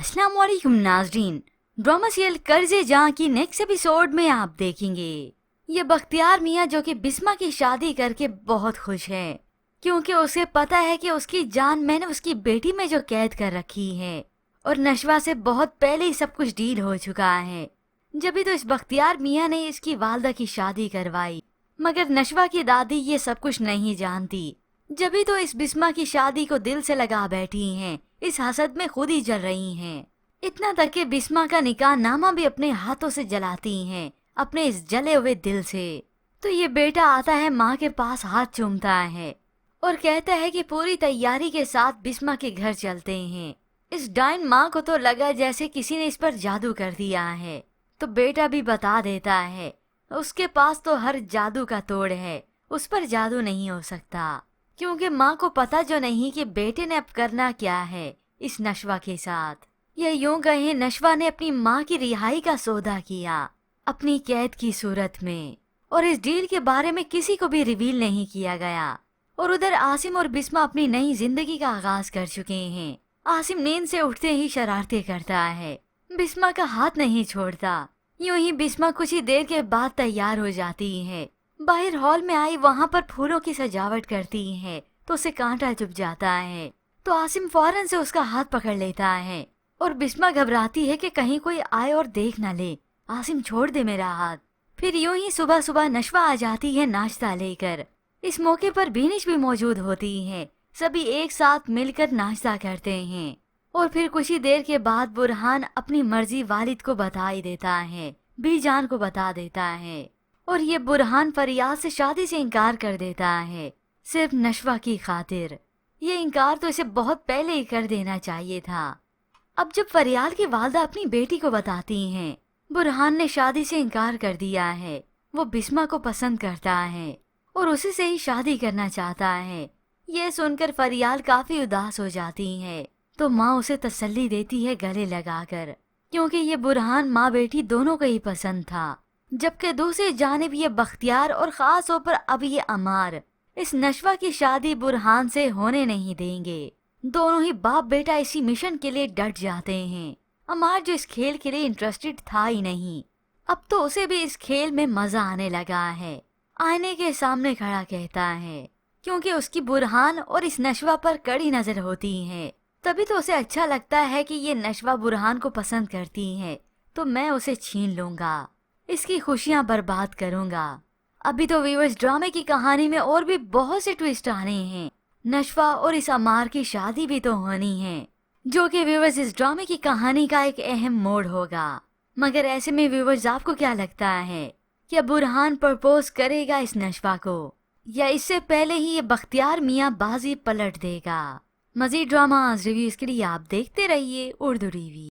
अस्सलाम वालेकुम नाजरीन। ड्रामा सीरियल कर्ज़े जहाँ की नेक्स्ट एपिसोड में आप देखेंगे ये बख्तियार मियाँ जो कि बिस्मा की शादी करके बहुत खुश है, क्योंकि उसे पता है कि उसकी जान मैंने उसकी बेटी में जो कैद कर रखी है और नशवा से बहुत पहले ही सब कुछ डील हो चुका है। जभी तो इस बख्तियार मियाँ ने इसकी वालदा की शादी करवाई, मगर नशवा की दादी ये सब कुछ नहीं जानती। जभी तो इस बिस्मा की शादी को दिल से लगा बैठी हैं, इस हसद में खुद ही जल रही हैं। इतना तक कि बिस्मा का निकाह नामा भी अपने हाथों से जलाती हैं, अपने इस जले हुए दिल से। तो ये बेटा आता है माँ के पास, हाथ चूमता है और कहता है कि पूरी तैयारी के साथ बिस्मा के घर चलते हैं। इस डाइन माँ को तो लगा जैसे किसी ने इस पर जादू कर दिया है। तो बेटा भी बता देता है उसके पास तो हर जादू का तोड़ है, उस पर जादू नहीं हो सकता, क्योंकि माँ को पता जो नहीं कि बेटे ने अब करना क्या है इस नशवा के साथ। या यूं कहें नशवा ने अपनी माँ की रिहाई का सौदा किया अपनी कैद की सूरत में, और इस डील के बारे में किसी को भी रिवील नहीं किया गया। और उधर आसिम और बिस्मा अपनी नई जिंदगी का आगाज कर चुके हैं। आसिम नींद से उठते ही शरारतें करता है, बिस्मा का हाथ नहीं छोड़ता। यूं ही बिस्मा कुछ ही देर के बाद तैयार हो जाती है। बाहर हॉल में आई वहाँ पर फूलों की सजावट करती है तो उसे कांटा चुभ जाता है। तो आसिम फौरन से उसका हाथ पकड़ लेता है और बिस्मा घबराती है कि कहीं कोई आए और देख न ले। आसिम छोड़ दे मेरा हाथ। फिर यूं ही सुबह सुबह नशवा आ जाती है नाश्ता लेकर। इस मौके पर बीनिश भी मौजूद होती है। सभी एक साथ मिलकर नाश्ता करते हैं और फिर कुछ ही देर के बाद बुरहान अपनी मर्जी वालिद को बता ही देता है, बीजान को बता देता है। और ये बुरहान फरियाद से शादी से इनकार कर देता है सिर्फ नशवा की खातिर। ये इनकार तो इसे बहुत पहले ही कर देना चाहिए था। अब जब फरियाद की वालदा अपनी बेटी को बताती हैं बुरहान ने शादी से इनकार कर दिया है, वो बिस्मा को पसंद करता है और उसी से ही शादी करना चाहता है। ये सुनकर फरियाद काफी उदास हो जाती है। तो माँ उसे तसल्ली देती है गले लगाकर, क्योंकि ये बुरहान माँ बेटी दोनों को ही पसंद था। जबकि दूसरी जानिब ये बख्तियार और खास तौर पर अब ये अमार इस नशवा की शादी बुरहान से होने नहीं देंगे। दोनों ही बाप बेटा इसी मिशन के लिए डट जाते हैं। अमार जो इस खेल के लिए इंटरेस्टेड था ही नहीं, अब तो उसे भी इस खेल में मजा आने लगा है। आईने के सामने खड़ा कहता है, क्योंकि उसकी बुरहान और इस नशवा पर कड़ी नजर होती है। तभी तो उसे अच्छा लगता है कि ये नशवा बुरहान को पसंद करती है तो मैं उसे छीन लूंगा, इसकी खुशियां बर्बाद करूंगा। अभी तो व्यूअर्स ड्रामे की कहानी में और भी बहुत से ट्विस्ट आने हैं। नशवा और इस अमार की शादी भी तो होनी है, जो कि व्यूअर्स इस ड्रामे की कहानी का एक अहम मोड़ होगा। मगर ऐसे में व्यूअर्स आपको क्या लगता है, क्या बुरहान प्रपोज करेगा इस नशवा को, या इससे पहले ही ये बख्तियार मियाँ बाजी पलट देगा? मजीद ड्रामा रिव्यूज के लिए आप देखते रहिए उर्दू टीवी।